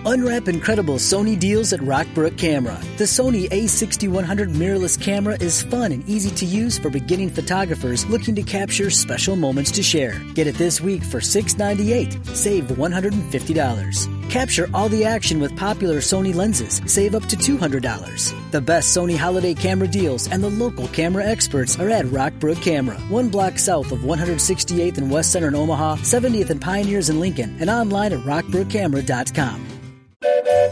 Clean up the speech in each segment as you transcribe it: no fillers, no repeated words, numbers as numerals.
Unwrap incredible Sony deals at Rockbrook Camera. The Sony a6100 mirrorless camera is fun and easy to use for beginning photographers looking to capture special moments to share. Get it this week for $698. Save $150. Capture all the action with popular Sony lenses. Save up to $200. The best Sony holiday camera deals and the local camera experts are at Rockbrook Camera, 1 block south of 168th and West Center in Omaha, 70th and Pioneers in Lincoln, and online at rockbrookcamera.com.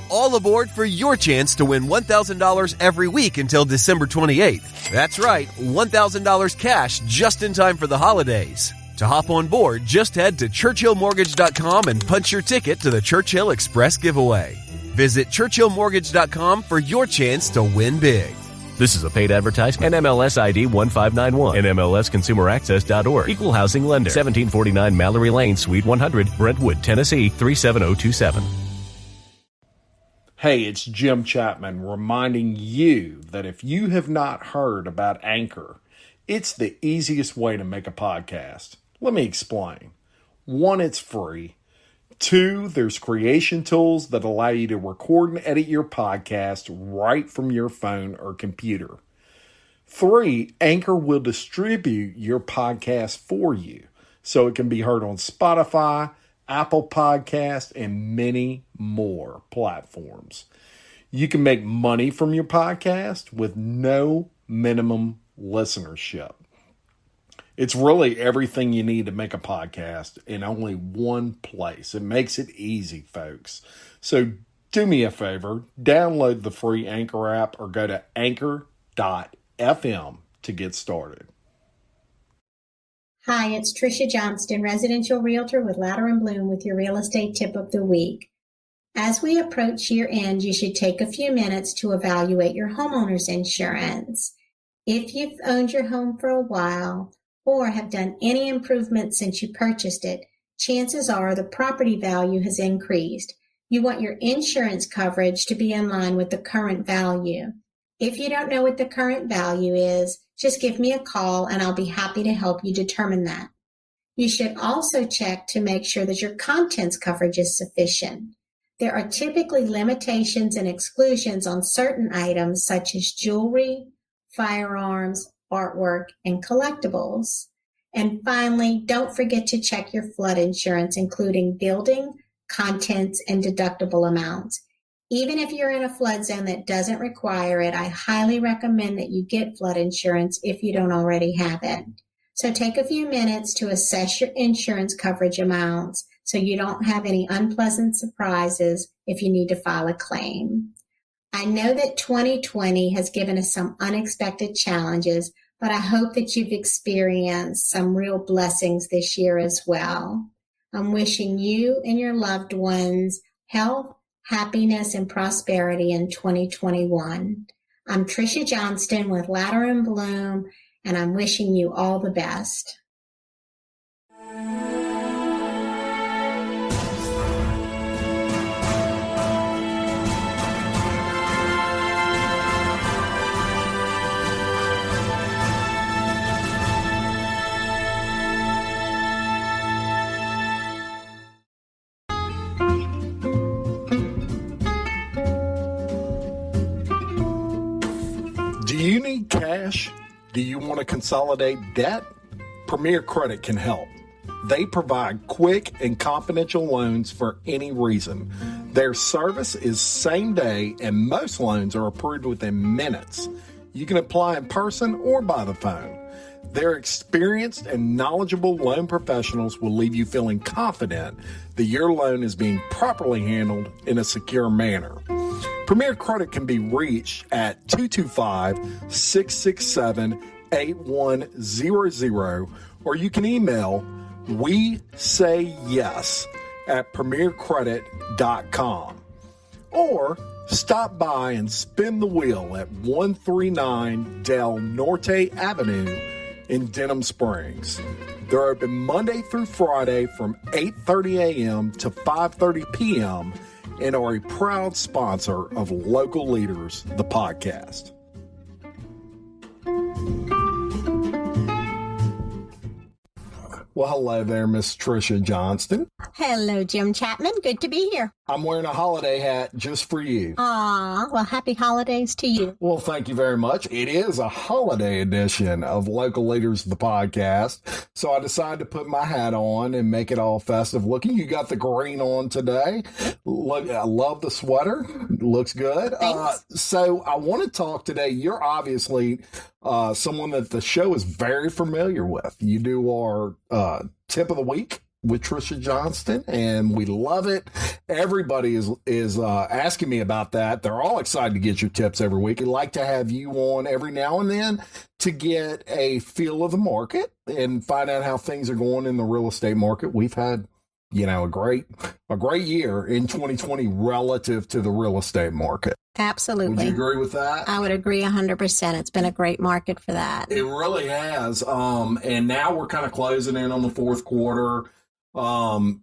All aboard for your chance to win $1,000 every week until December 28th. That's right, $1,000 cash just in time for the holidays. To hop on board, just head to ChurchillMortgage.com and punch your ticket to the Churchill Express giveaway. Visit ChurchillMortgage.com for your chance to win big. This is a paid advertisement. NMLS ID 1591. NMLSConsumerAccess.org. Equal housing lender. 1749 Mallory Lane, Suite 100, Brentwood, Tennessee 37027. Hey, it's Jim Chapman reminding you that if you have not heard about Anchor, it's the easiest way to make a podcast. Let me explain. 1, it's free. 2, there's creation tools that allow you to record and edit your podcast right from your phone or computer. 3, Anchor will distribute your podcast for you so it can be heard on Spotify, Apple Podcast, and many more platforms. You can make money from your podcast with no minimum listenership. It's really everything you need to make a podcast in only one place. It makes it easy, folks. So do me a favor, download the free Anchor app or go to anchor.fm to get started. Hi, it's Tricia Johnston, residential realtor with Ladder & Blum with your real estate tip of the week. As we approach year end, you should take a few minutes to evaluate your homeowner's insurance. If you've owned your home for a while or have done any improvements since you purchased it, chances are the property value has increased. You want your insurance coverage to be in line with the current value. If you don't know what the current value is, just give me a call and I'll be happy to help you determine that. You should also check to make sure that your contents coverage is sufficient. There are typically limitations and exclusions on certain items such as jewelry, firearms, artwork, and collectibles. And finally, don't forget to check your flood insurance, including building, contents, and deductible amounts. Even if you're in a flood zone that doesn't require it, I highly recommend that you get flood insurance if you don't already have it. So take a few minutes to assess your insurance coverage amounts so you don't have any unpleasant surprises if you need to file a claim. I know that 2020 has given us some unexpected challenges, but I hope that you've experienced some real blessings this year as well. I'm wishing you and your loved ones health, happiness, and prosperity in 2021. I'm Tricia Johnston with Ladder & Blum, and I'm wishing you all the best. Do you need cash? Do you want to consolidate debt? Premier Credit can help. They provide quick and confidential loans for any reason. Their service is same day and most loans are approved within minutes. You can apply in person or by the phone. Their experienced and knowledgeable loan professionals will leave you feeling confident that your loan is being properly handled in a secure manner. Premier Credit can be reached at 225-667-8100, or you can email WeSayYes@premiercredit.com. Or stop by and spin the wheel at 139 Del Norte Avenue in Denham Springs. They're open Monday through Friday from 8:30 a.m. to 5:30 p.m. and are a proud sponsor of Local Leaders, the podcast. Well, hello there, Miss Tricia Johnston. Hello, Jim Chapman. Good to be here. I'm wearing a holiday hat just for you. Aw, well, happy holidays to you. Well, thank you very much. It is a holiday edition of Local Leaders, the podcast. So I decided to put my hat on and make it all festive looking. You got the green on today. Look, I love the sweater. It looks good. So I want to talk today. You're obviously someone that the show is very familiar with. You do our tip of the week with Tricia Johnston, and we love it. Everybody is asking me about that. They're all excited to get your tips every week. I'd like to have you on every now and then to get a feel of the market and find out how things are going in the real estate market. We've had, a great year in 2020 relative to the real estate market. Absolutely. Would you agree with that? I would agree 100%. It's been a great market for that. It really has. And now we're kind of closing in on the fourth quarter. And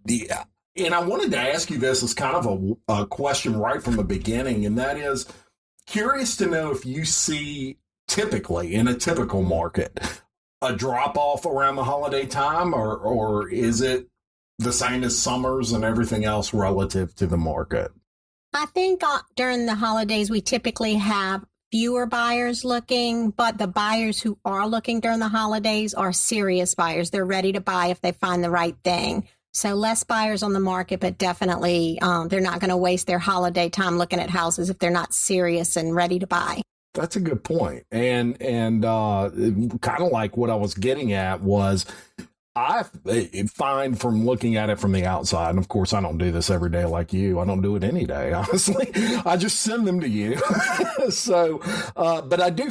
I wanted to ask you this as kind of a question right from the beginning, and that is curious to know if you see typically in a typical market a drop off around the holiday time, or is it the same as summers and everything else relative to the market? I think during the holidays, we typically have fewer buyers looking, but the buyers who are looking during the holidays are serious buyers. They're ready to buy if they find the right thing. So less buyers on the market, but definitely they're not going to waste their holiday time looking at houses if they're not serious and ready to buy. That's a good point. And kind of like what I was getting at was I find from looking at it from the outside, and of course I don't do this every day like you. I don't do it any day, honestly. I just send them to you. So, but I do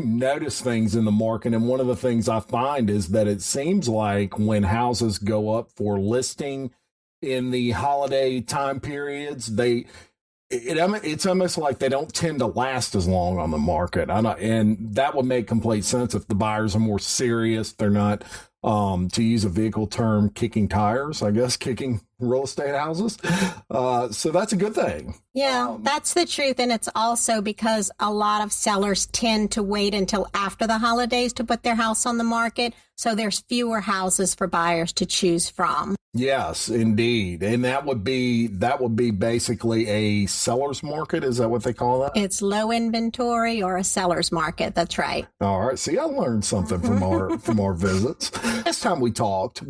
notice things in the market. And one of the things I find is that it seems like when houses go up for listing in the holiday time periods, it's almost like they don't tend to last as long on the market. And that would make complete sense if the buyers are more serious. They're not, to use a vehicle term, kicking tires, I guess, kicking real estate houses. So that's a good thing. Yeah, that's the truth. And it's also because a lot of sellers tend to wait until after the holidays to put their house on the market. So there's fewer houses for buyers to choose from. Yes, indeed. And that would be basically a seller's market. Is that what they call that? It's low inventory or a seller's market. That's right. All right. See, I learned something from our visits. Last time we talked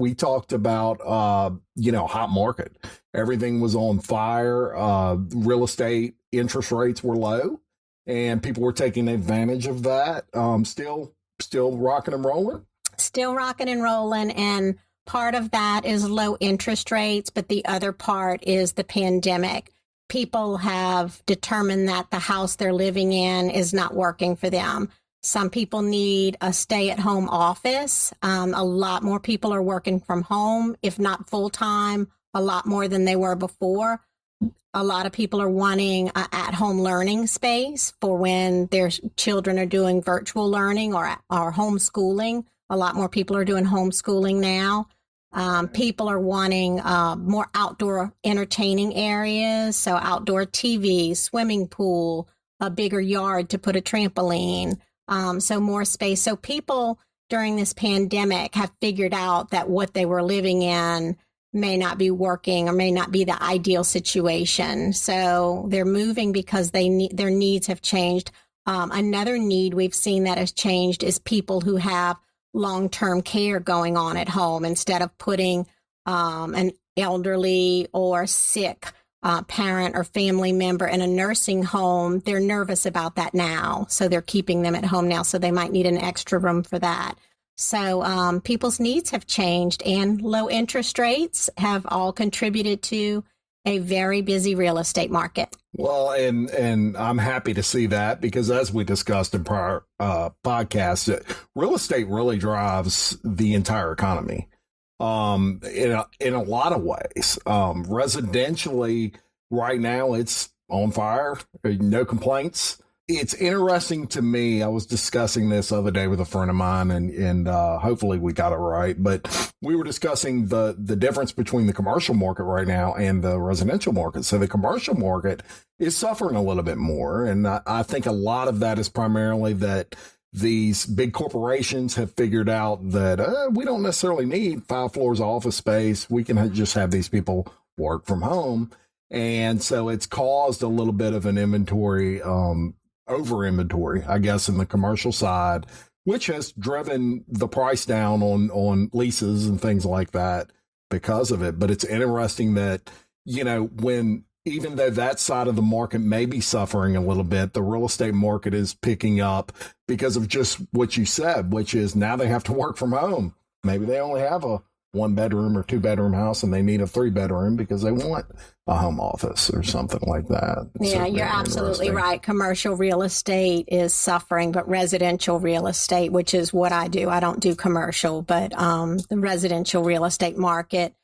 about, hot market. Everything was on fire. Real estate interest rates were low and people were taking advantage of that. Still rocking and rolling. Still rocking and rolling. And part of that is low interest rates, but the other part is the pandemic. People have determined that the house they're living in is not working for them. Some people need a stay-at-home office. A lot more people are working from home, if not full-time, a lot more than they were before. A lot of people are wanting an at-home learning space for when their children are doing virtual learning or homeschooling. A lot more people are doing homeschooling now. People are wanting more outdoor entertaining areas, so outdoor TV, swimming pool, a bigger yard to put a trampoline, so more space. So people during this pandemic have figured out that what they were living in may not be working or may not be the ideal situation. So they're moving because their needs have changed. Another need we've seen that has changed is people who have long-term care going on at home. Instead of putting an elderly or sick parent or family member in a nursing home, they're nervous about that now. So they're keeping them at home now. So they might need an extra room for that. So people's needs have changed, and low interest rates have all contributed to a very busy real estate market. Well, and I'm happy to see that, because as we discussed in prior podcasts, real estate really drives the entire economy in a lot of ways. Residentially, right now, it's on fire, no complaints. It's interesting to me. I was discussing this the other day with a friend of mine, and hopefully we got it right. But we were discussing the difference between the commercial market right now and the residential market. So the commercial market is suffering a little bit more. And I think a lot of that is primarily that these big corporations have figured out that we don't necessarily need 5 floors of office space. We can just have these people work from home. And so it's caused a little bit of an inventory, over inventory, I guess, in the commercial side, which has driven the price down on leases and things like that because of it. But it's interesting that, even though that side of the market may be suffering a little bit, the real estate market is picking up because of just what you said, which is now they have to work from home. Maybe they only have a 1-bedroom or 2-bedroom house and they need a 3-bedroom because they want a home office or something like that. Yeah, you're absolutely right. Commercial real estate is suffering, but residential real estate, which is what I do. I don't do commercial, but the residential real estate market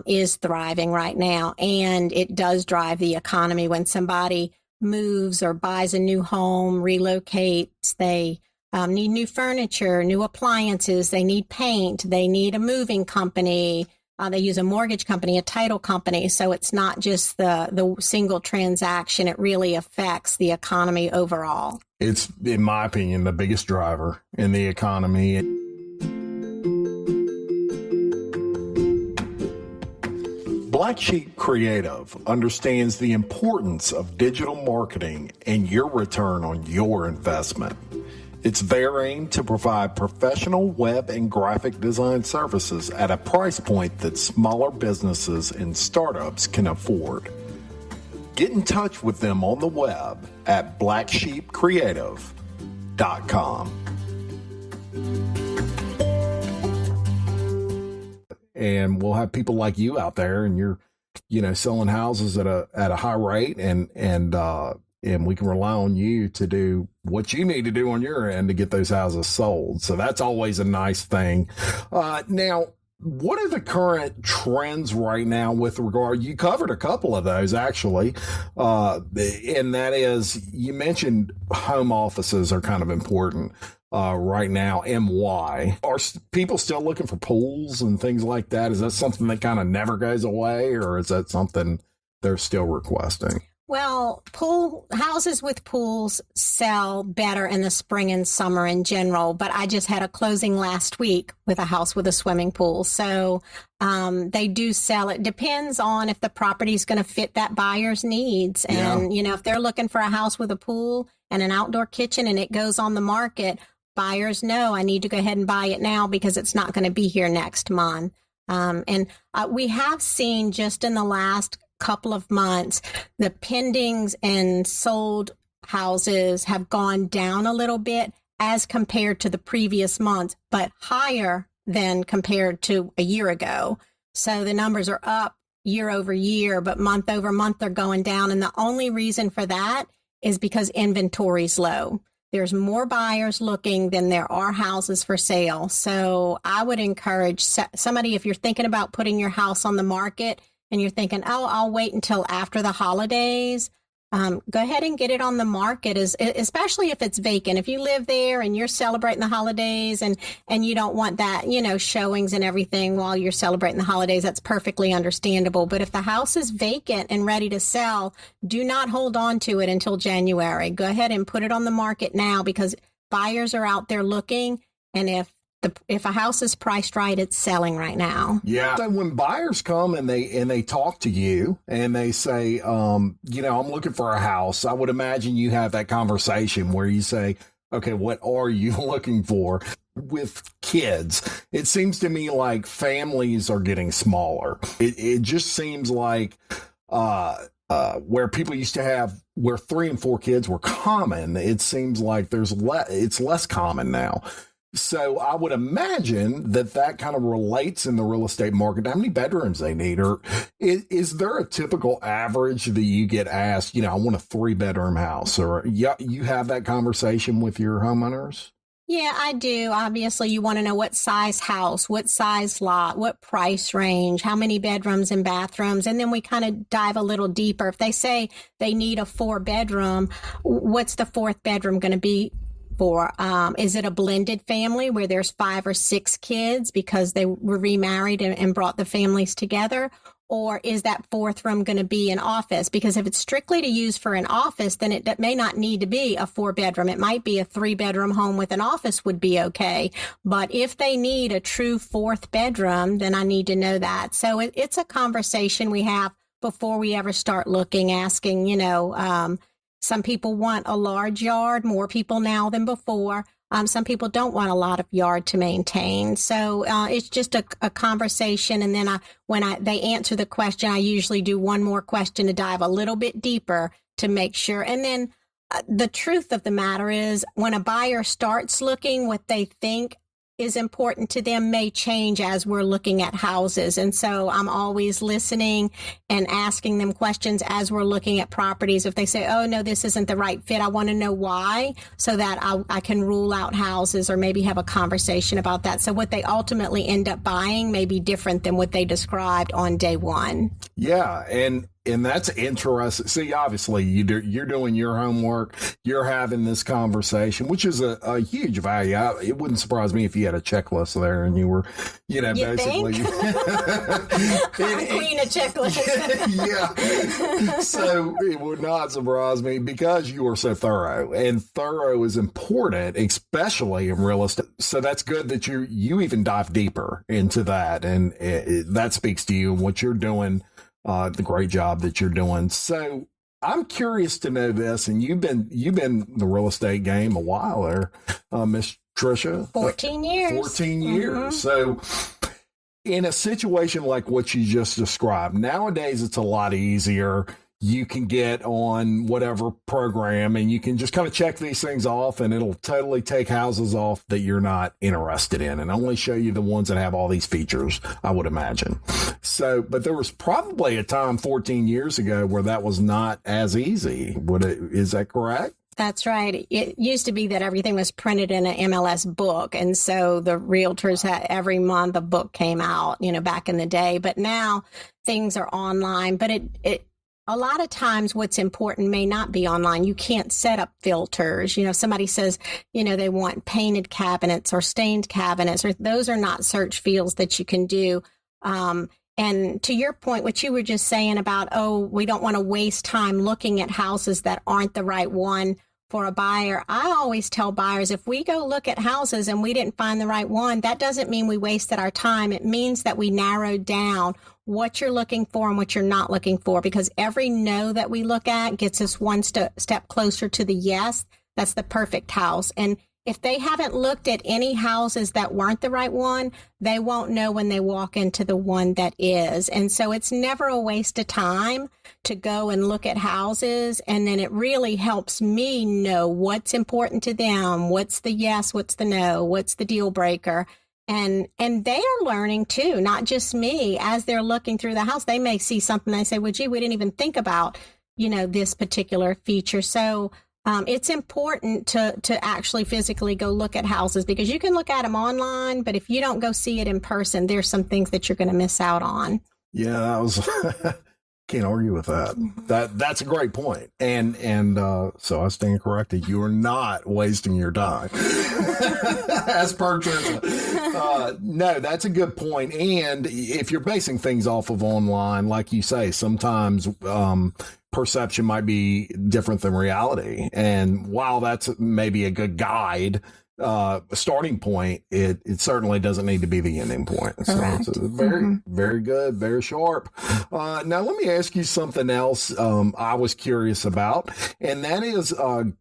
is thriving right now. And it does drive the economy. When somebody moves or buys a new home, relocates, they need new furniture, new appliances, they need paint, they need a moving company, they use a mortgage company, a title company. So it's not just the single transaction. It really affects the economy overall. It's, in my opinion, the biggest driver in the economy. Black Sheep Creative understands the importance of digital marketing and your return on your investment. It's their aim to provide professional web and graphic design services at a price point that smaller businesses and startups can afford. Get in touch with them on the web at blacksheepcreative.com. And we'll have people like you out there, and you're, selling houses at a high rate, and we can rely on you to do what you need to do on your end to get those houses sold. So that's always a nice thing. Now, what are the current trends right now with regard? You covered a couple of those actually, and that is, you mentioned home offices are kind of important right now, and why? Are people still looking for pools and things like that? Is that something that kind of never goes away, or is that something they're still requesting? Well, houses with pools sell better in the spring and summer in general, but I just had a closing last week with a house with a swimming pool. So they do sell. It depends on if the property is going to fit that buyer's needs. And, if they're looking for a house with a pool and an outdoor kitchen and it goes on the market, buyers know I need to go ahead and buy it now because it's not going to be here next month. And we have seen just in the last couple of months, the pendings and sold houses have gone down a little bit as compared to the previous month, but higher than compared to a year ago. So the numbers are up year over year, but month over month they're going down. And the only reason for that is because inventory's low. There's more buyers looking than there are houses for sale. So I would encourage somebody, if you're thinking about putting your house on the market, and you're thinking, I'll wait until after the holidays, go ahead and get it on the market, especially if it's vacant. If you live there and you're celebrating the holidays and you don't want that, showings and everything while you're celebrating the holidays, that's perfectly understandable. But if the house is vacant and ready to sell, do not hold on to it until January. Go ahead and put it on the market now because buyers are out there looking. And if a house is priced right, it's selling right now. Yeah. So when buyers come and they talk to you and they say, I'm looking for a house, I would imagine you have that conversation where you say, okay, what are you looking for? With kids, it seems to me like families are getting smaller. It just seems like where people used to have where 3 and 4 kids were common, it seems like it's less common now. So I would imagine that kind of relates in the real estate market to how many bedrooms they need. Or is there a typical average that you get asked, I want a 3-bedroom house? Or you have that conversation with your homeowners? Yeah, I do. Obviously, you want to know what size house, what size lot, what price range, how many bedrooms and bathrooms. And then we kind of dive a little deeper. If they say they need a 4-bedroom, what's the 4th bedroom going to be for? Is it a blended family where there's 5 or 6 kids because they were remarried and brought the families together? Or is that 4th room going to be an office? Because if it's strictly to use for an office, then it may not need to be a 4-bedroom. It might be a 3-bedroom home with an office would be okay. But if they need a true 4th bedroom, then I need to know that. So it's a conversation we have before we ever start looking, asking, you know, some people want a large yard, more people now than before. Some people don't want a lot of yard to maintain. So it's just a conversation. And then when they answer the question, I usually do one more question to dive a little bit deeper to make sure. And then the truth of the matter is when a buyer starts looking, what they think is important to them may change as we're looking at houses. And so I'm always listening and asking them questions as we're looking at properties. If they say, oh, no, this isn't the right fit, I want to know why so that I can rule out houses or maybe have a conversation about that. So what they ultimately end up buying may be different than what they described on day one. Yeah. And that's interesting. See, obviously, you're doing your homework. You're having this conversation, which is a huge value. It wouldn't surprise me if you had a checklist there and you were, you basically. Queen of checklist. Yeah. So it would not surprise me because you are so thorough. And thorough is important, especially in real estate. So that's good that you even dive deeper into that. And that speaks to you and what you're doing. The great job that you're doing. So I'm curious to know this, and you've been in the real estate game a while there, Miss Tricia. 14 years. 14 years. So in a situation like what you just described, nowadays it's a lot easier. You can get on whatever program and you can just kind of check these things off and it'll totally take houses off that you're not interested in and only show you the ones that have all these features, I would imagine. So, but there was probably a time 14 years ago where that was not as easy. Is that correct? That's right. It used to be that everything was printed in an MLS book. And so the realtors had every month a book came out, back in the day. But now things are online. But a lot of times what's important may not be online. You can't set up filters. If somebody says, they want painted cabinets or stained cabinets, or those are not search fields that you can do. And to your point, what you were just saying about, we don't want to waste time looking at houses that aren't the right one for a buyer. I always tell buyers, if we go look at houses and we didn't find the right one, that doesn't mean we wasted our time. It means that we narrowed down what you're looking for and what you're not looking for, because every no that we look at gets us one step closer to the yes. That's the perfect house. And if they haven't looked at any houses that weren't the right one, they won't know when they walk into the one that is. And so it's never a waste of time to go and look at houses. And then it really helps me know what's important to them. What's the yes, what's the no, what's the deal breaker. And they are learning too, not just me. As they're looking through the house, they may see something they say, well, gee, we didn't even think about, this particular feature. So it's important to actually physically go look at houses, because you can look at them online, but if you don't go see it in person, there's some things that you're going to miss out on. Yeah, that was can't argue with that. That's a great point. And so I stand corrected. You are not wasting your time. As per Tricia. No, that's a good point. And if you're basing things off of online, like you say, sometimes perception might be different than reality. And while that's maybe a good guide, starting point, it certainly doesn't need to be the ending point. So it's very, very good, very sharp. Now let me ask you something else I was curious about, and that is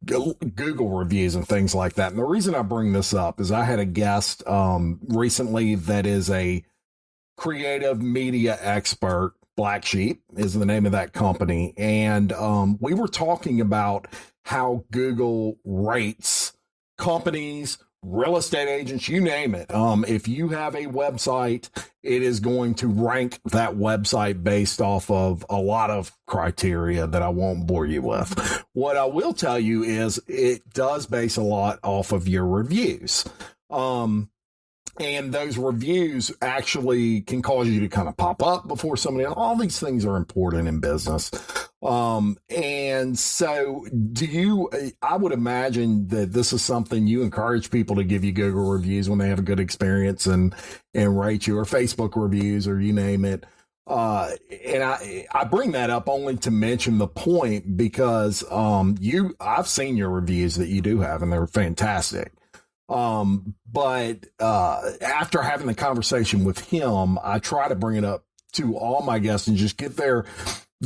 Google reviews and things like that. And the reason I bring this up is I had a guest recently that is a creative media expert. Black Sheep is the name of that company. And we were talking about how Google rates companies, real estate agents, you name it. If you have a website, it is going to rank that website based off of a lot of criteria that I won't bore you with. What I will tell you is it does base a lot off of your reviews. And those reviews actually can cause you to kind of pop up before somebody else. All these things are important in business. And so I would imagine that this is something you encourage people to give you Google reviews when they have a good experience and rate you, or Facebook reviews, or you name it. And I bring that up only to mention the point because, I've seen your reviews that you do have, and they're fantastic. But after having the conversation with him, I try to bring it up to all my guests and just get their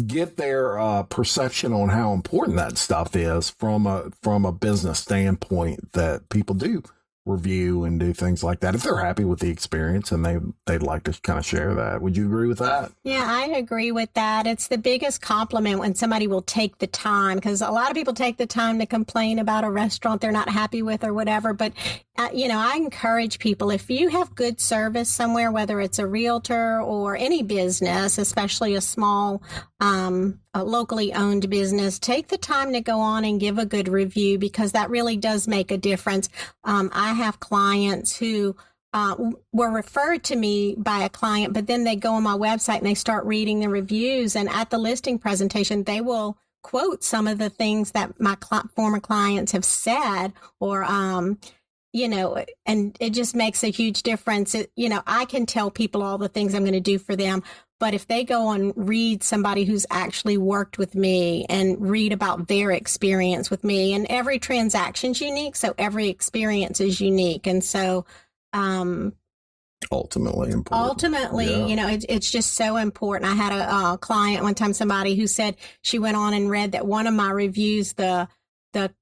get their perception on how important that stuff is from a business standpoint, that people do review and do things like that if they're happy with the experience and they'd like to kind of share that. Would you agree with that? Yeah, I agree with that. It's the biggest compliment when somebody will take the time, because a lot of people take the time to complain about a restaurant they're not happy with or whatever. But, I encourage people, if you have good service somewhere, whether it's a realtor or any business, especially a small, a locally owned business, take the time to go on and give a good review, because that really does make a difference. I have clients who were referred to me by a client, but then they go on my website and they start reading the reviews. And at the listing presentation, they will quote some of the things that my former clients have said, or, and it just makes a huge difference. I can tell people all the things I'm going to do for them, but if they go and read somebody who's actually worked with me and read about their experience with me, and every transaction's unique, so every experience is unique. And so, ultimately important. It's just so important. I had a client one time, somebody who said she went on and read that one of my reviews, the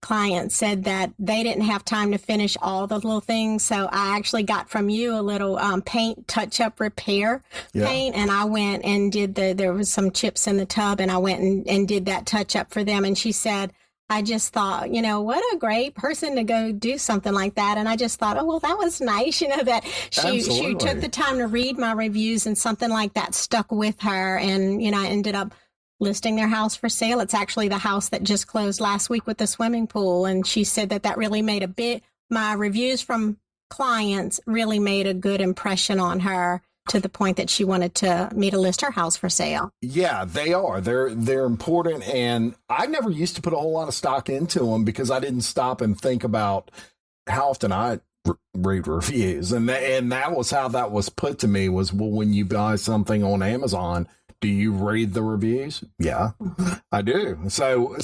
client said that they didn't have time to finish all the little things. So I actually got from you a little paint touch-up repair paint, and I went and did there was some chips in the tub, and I went and did that touch-up for them. And she said, I just thought, what a great person to go do something like that. And I just thought, oh, well, that was nice, that she took the time to read my reviews, and something like that stuck with her. And, I ended up listing their house for sale. It's actually the house that just closed last week with the swimming pool. And she said that really made my reviews from clients really made a good impression on her, to the point that she wanted me to list her house for sale. Yeah, they are. They're important. And I never used to put a whole lot of stock into them, because I didn't stop and think about how often I read reviews. And that was how that was put to me, was, well, when you buy something on Amazon, do you read the reviews? Yeah, I do. So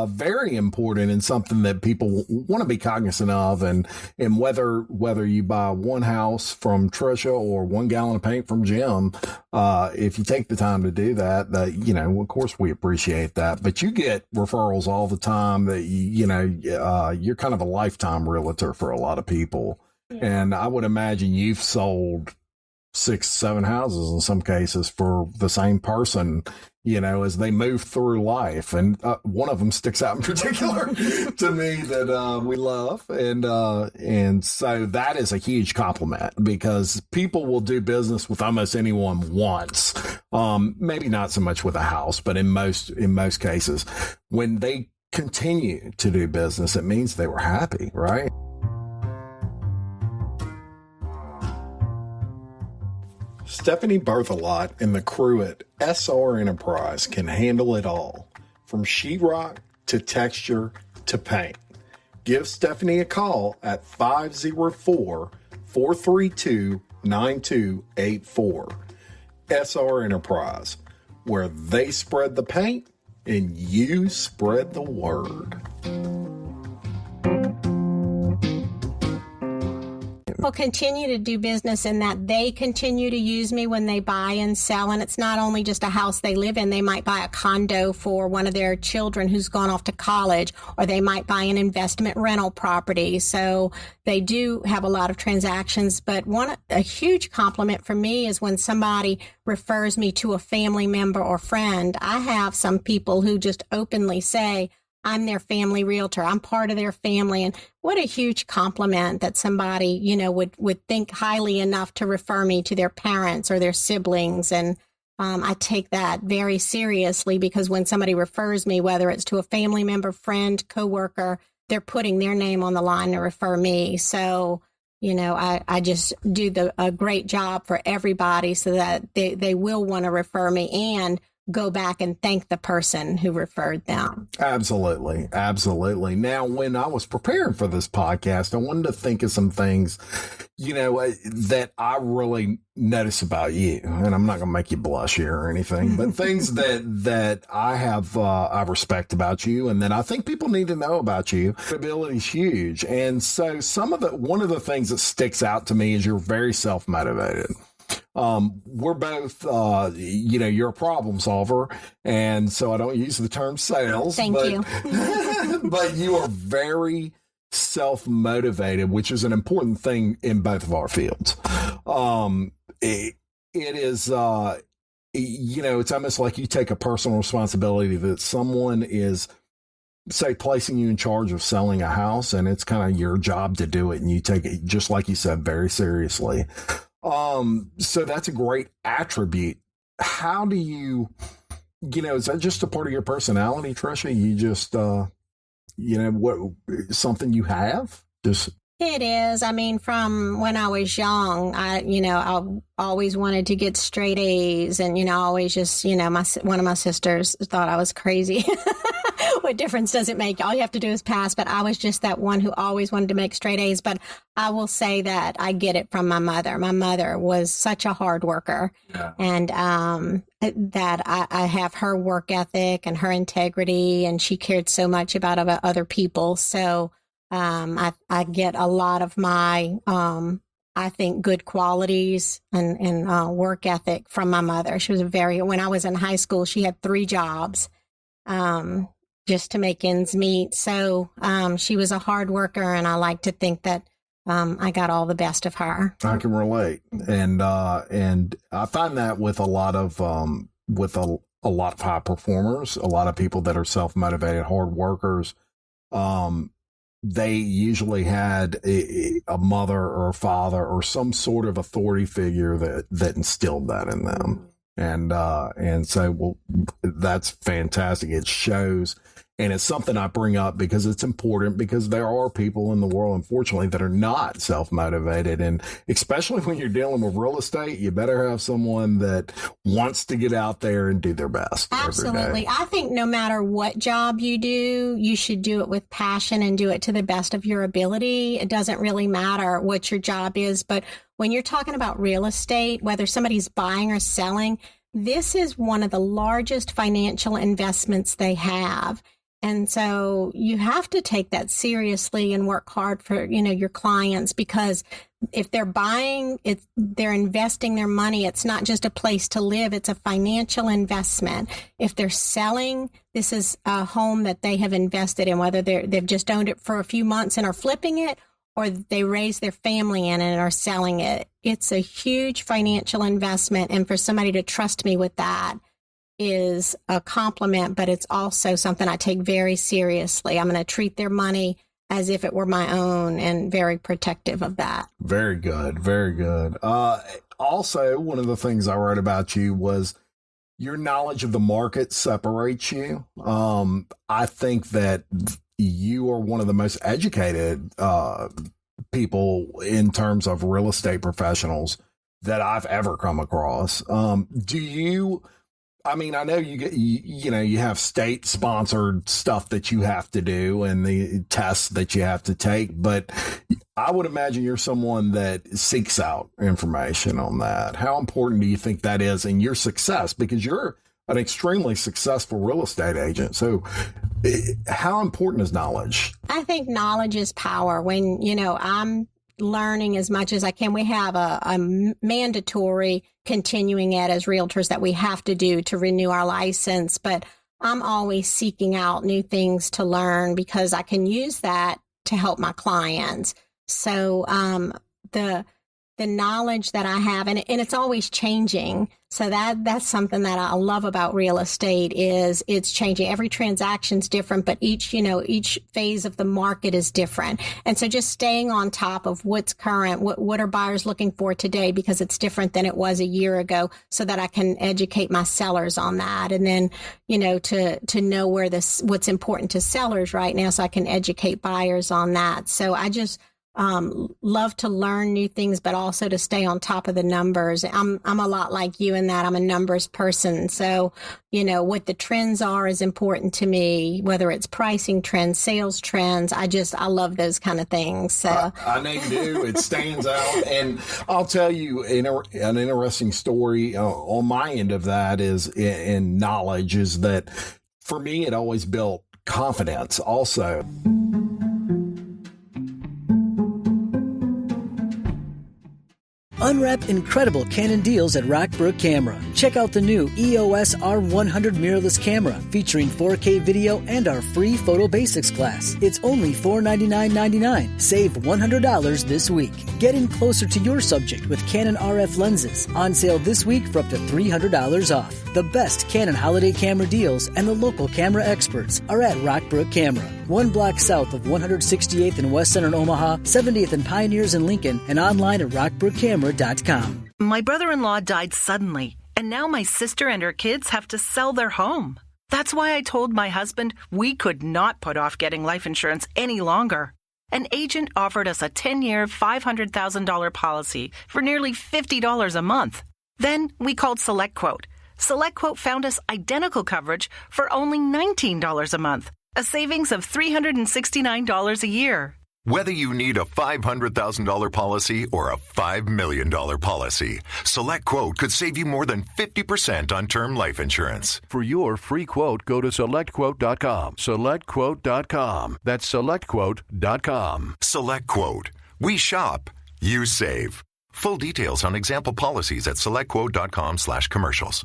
very important, and something that people want to be cognizant of. And whether you buy one house from Tricia or 1 gallon of paint from Jim, if you take the time to do that, of course we appreciate that. But you get referrals all the time that, you're kind of a lifetime realtor for a lot of people. Yeah. And I would imagine you've sold 6-7 houses in some cases for the same person, as they move through life. And one of them sticks out in particular to me that we love. And so that is a huge compliment, because people will do business with almost anyone once. Maybe not so much with a house, but in most cases, when they continue to do business, it means they were happy, right? Stephanie Berthelot and the crew at SR Enterprise can handle it all, from sheetrock to texture to paint. Give Stephanie a call at 504-432-9284. SR Enterprise, where they spread the paint and you spread the word. People continue to do business in that they continue to use me when they buy and sell. And it's not only just a house they live in. They might buy a condo for one of their children who's gone off to college, or they might buy an investment rental property. So they do have a lot of transactions. But a huge compliment for me is when somebody refers me to a family member or friend. I have some people who just openly say, I'm their family realtor. I'm part of their family. And what a huge compliment that somebody, would think highly enough to refer me to their parents or their siblings. And I take that very seriously, because when somebody refers me, whether it's to a family member, friend, coworker, they're putting their name on the line to refer me. So, I just do a great job for everybody, so that they will want to refer me and go back and thank the person who referred them. Absolutely. Absolutely. Now, when I was preparing for this podcast, I wanted to think of some things, that I really notice about you. And I'm not going to make you blush here or anything, but things that I have, I respect about you, and that I think people need to know about you. Credibility is huge. And so one of the things that sticks out to me is you're very self-motivated. We're both, you're a problem solver. And so I don't use the term sales. Thank you. But you are very self-motivated, which is an important thing in both of our fields. It is, it's almost like you take a personal responsibility that someone is, say, placing you in charge of selling a house, and it's kind of your job to do it, and you take it, just like you said, very seriously. So that's a great attribute. How do you, is that just a part of your personality, Tricia? You just, something you have? It is. I mean, from when I was young, I always wanted to get straight A's, and, always just, one of my sisters thought I was crazy. What difference does it make? All you have to do is pass. But I was just that one who always wanted to make straight A's. But I will say that I get it from my mother. My mother was such a hard worker, and that I have her work ethic and her integrity, and she cared so much about other people. So I get a lot of my, I think, good qualities and work ethic from my mother. She was when I was in high school, she had 3 jobs, just to make ends meet. So, she was a hard worker, and I like to think that, I got all the best of her. I can relate. And I find that with a lot of, a lot of high performers, a lot of people that are self-motivated, hard workers, they usually had a mother or a father or some sort of authority figure that instilled that in them. And so, well, that's fantastic. It shows. And it's something I bring up because it's important, because there are people in the world, unfortunately, that are not self-motivated. And especially when you're dealing with real estate, you better have someone that wants to get out there and do their best. Absolutely. I think no matter what job you do, you should do it with passion and do it to the best of your ability. It doesn't really matter what your job is. But when you're talking about real estate, whether somebody's buying or selling, this is one of the largest financial investments they have. And so you have to take that seriously and work hard for, your clients, because if they're buying, they're investing their money. It's not just a place to live. It's a financial investment. If they're selling, this is a home that they have invested in, whether they've just owned it for a few months and are flipping it, or they raise their family in it and are selling it. It's a huge financial investment. And for somebody to trust me with that is a compliment, but it's also something I take very seriously. I'm going to treat their money as if it were my own, and very protective of that. Very good. Very good. Also, one of the things I wrote about you was your knowledge of the market separates you. I think that you are one of the most educated people in terms of real estate professionals that I've ever come across. I know you have state sponsored stuff that you have to do and the tests that you have to take, but I would imagine you're someone that seeks out information on that. How important do you think that is in your success? Because you're an extremely successful real estate agent. So how important is knowledge? I think knowledge is power. When, I'm learning as much as I can. We have a mandatory continuing ed as realtors that we have to do to renew our license, but I'm always seeking out new things to learn because I can use that to help my clients. So the knowledge that I have, and it's always changing. So that's something that I love about real estate is it's changing. Every transaction's different, but each phase of the market is different. And so just staying on top of what's current, what are buyers looking for today, because it's different than it was a year ago, so that I can educate my sellers on that. And then, to know what's important to sellers right now, so I can educate buyers on that. So I just love to learn new things, but also to stay on top of the numbers. I'm a lot like you in that I'm a numbers person. So, what the trends are is important to me, whether it's pricing trends, sales trends. I love those kind of things. So I know you do. It stands out. And I'll tell you an interesting story on my end of that is in knowledge is that for me, it always built confidence also. Unwrap incredible Canon deals at Rockbrook Camera. Check out the new EOS R100 mirrorless camera featuring 4K video and our free Photo Basics class. It's only $499.99. Save $100 this week. Get in closer to your subject with Canon RF lenses. On sale this week for up to $300 off. The best Canon holiday camera deals and the local camera experts are at Rockbrook Camera. 1 block south of 168th and West Center in Omaha, 70th and Pioneers in Lincoln, and online at rockbrookcamera.com. My brother-in-law died suddenly, and now my sister and her kids have to sell their home. That's why I told my husband we could not put off getting life insurance any longer. An agent offered us a 10-year, $500,000 policy for nearly $50 a month. Then we called SelectQuote. SelectQuote found us identical coverage for only $19 a month, a savings of $369 a year. Whether you need a $500,000 policy or a $5 million policy, SelectQuote could save you more than 50% on term life insurance. For your free quote, go to SelectQuote.com. SelectQuote.com. That's SelectQuote.com. SelectQuote. We shop, you save. Full details on example policies at SelectQuote.com/commercials.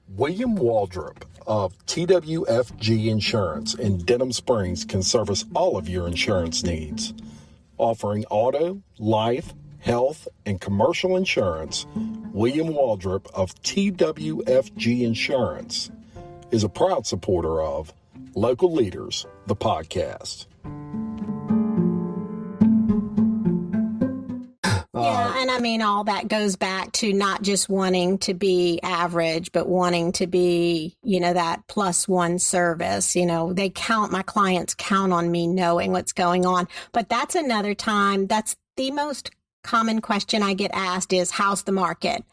William Waldrop of TWFG Insurance in Denham Springs can service all of your insurance needs. Offering auto, life, health, and commercial insurance, William Waldrop of TWFG Insurance is a proud supporter of Local Leaders, the podcast. Yeah, and I mean, all that goes back to not just wanting to be average, but wanting to be, that +1 service. My clients count on me knowing what's going on. But that's another time, that's the most common question I get asked is, how's the market?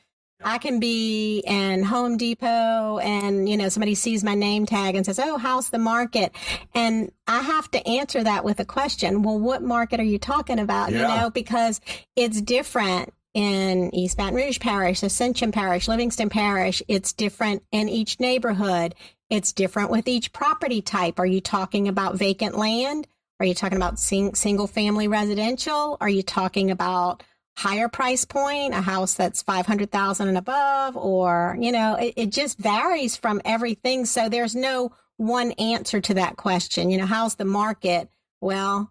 I can be in Home Depot and, somebody sees my name tag and says, oh, how's the market? And I have to answer that with a question. Well, what market are you talking about? Yeah. Because it's different in East Baton Rouge Parish, Ascension Parish, Livingston Parish. It's different in each neighborhood. It's different with each property type. Are you talking about vacant land? Are you talking about single family residential? Are you talking about higher price point, a house that's $500,000 and above, or, it just varies from everything. So there's no one answer to that question. How's the market? Well,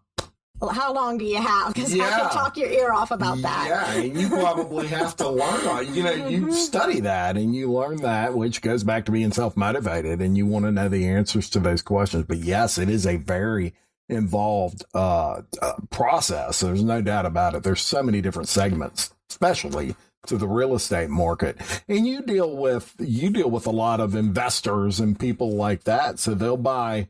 how long do you have? Because I can talk your ear off about that. Yeah, and you probably have to learn. You study that and you learn that, which goes back to being self-motivated, and you want to know the answers to those questions. But yes, it is a very involved process. There's no doubt about it. There's so many different segments, especially to the real estate market. And you deal with a lot of investors and people like that. So they'll buy,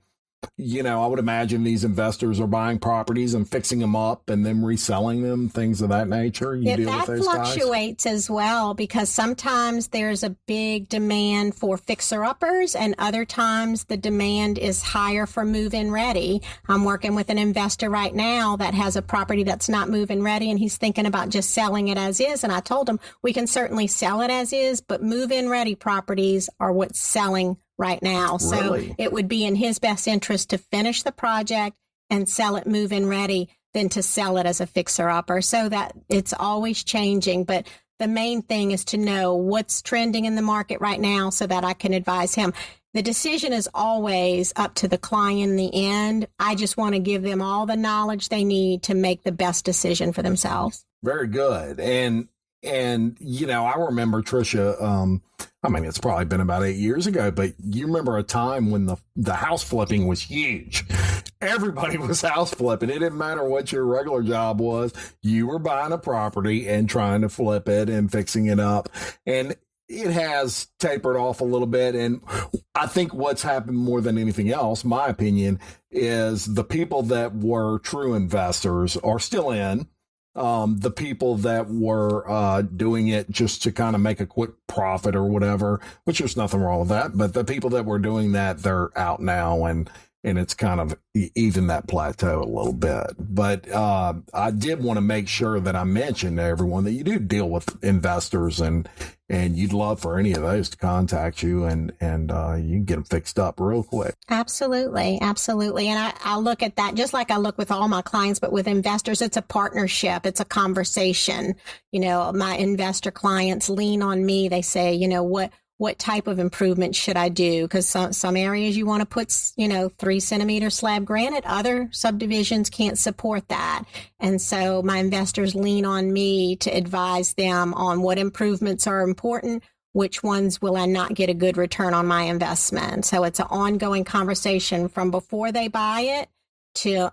I would imagine these investors are buying properties and fixing them up and then reselling them, things of that nature. You deal with those guys? That fluctuates as well, because sometimes there's a big demand for fixer-uppers and other times the demand is higher for move-in ready. I'm working with an investor right now that has a property that's not move-in ready and he's thinking about just selling it as is. And I told him we can certainly sell it as is, but move-in ready properties are what's selling right now. Really? So it would be in his best interest to finish the project and sell it move-in ready than to sell it as a fixer-upper. So that it's always changing. But the main thing is to know what's trending in the market right now so that I can advise him. The decision is always up to the client in the end. I just want to give them all the knowledge they need to make the best decision for themselves. Very good. And I remember, Tricia, it's probably been about 8 years ago, but you remember a time when the house flipping was huge. Everybody was house flipping. It didn't matter what your regular job was. You were buying a property and trying to flip it and fixing it up. And it has tapered off a little bit. And I think what's happened more than anything else, my opinion, is the people that were true investors are still in. The people that were doing it just to kind of make a quick profit or whatever, which there's nothing wrong with that. But the people that were doing that, they're out now and and it's kind of even that plateau a little bit. But I did want to make sure that I mentioned to everyone that you do deal with investors, and you'd love for any of those to contact you, and you can get them fixed up real quick. Absolutely. Absolutely. And I look at that just like I look with all my clients, but with investors, it's a partnership. It's a conversation. My investor clients lean on me. They say, what type of improvement should I do? Because some areas you want to put, 3-centimeter slab granite. Other subdivisions can't support that. And so my investors lean on me to advise them on what improvements are important, which ones will I not get a good return on my investment. So it's an ongoing conversation from before they buy it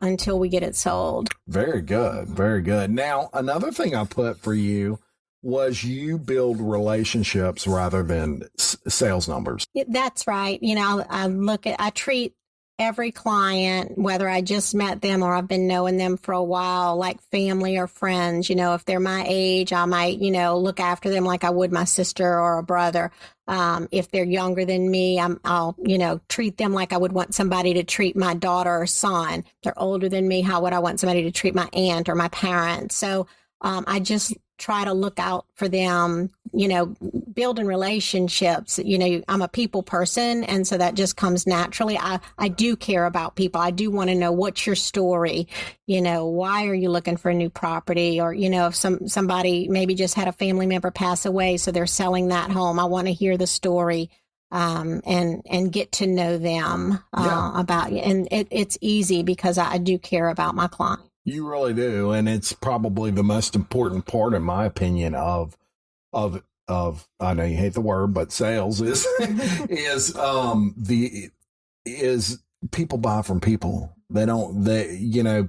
until we get it sold. Very good. Very good. Now, another thing I put for you was you build relationships rather than sales numbers. That's right. I treat every client, whether I just met them or I've been knowing them for a while, like family or friends. If they're my age, I might, look after them like I would my sister or a brother. If they're younger than me, I'll treat them like I would want somebody to treat my daughter or son. If they're older than me, how would I want somebody to treat my aunt or my parents? So I just try to look out for them, building relationships. I'm a people person. And so that just comes naturally. I do care about people. I do want to know, what's your story? Why are you looking for a new property? Or, if somebody maybe just had a family member pass away, so they're selling that home. I want to hear the story, and get to know them, about you. And it's easy because I do care about my client. You really do, and it's probably the most important part, in my opinion, of I know you hate the word, but sales is is people buy from people.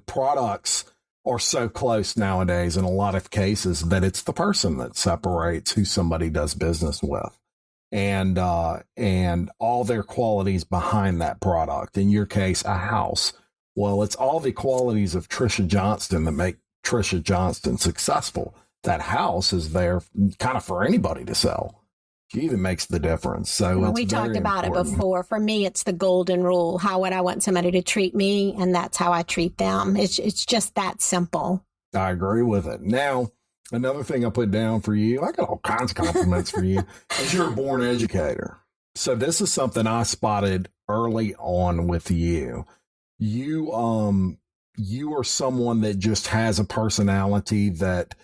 Products are so close nowadays in a lot of cases that it's the person that separates who somebody does business with, and all their qualities behind that product. In your case, a house. Well, it's all the qualities of Tricia Johnston that make Tricia Johnston successful. That house is there kind of for anybody to sell. She even makes the difference. So we talked about it before. For me, it's the golden rule. How would I want somebody to treat me? And that's how I treat them. It's just that simple. I agree with it. Now, another thing I put down for you, I got all kinds of compliments for you, is you're a born educator. So this is something I spotted early on with you. You are someone that just has a personality that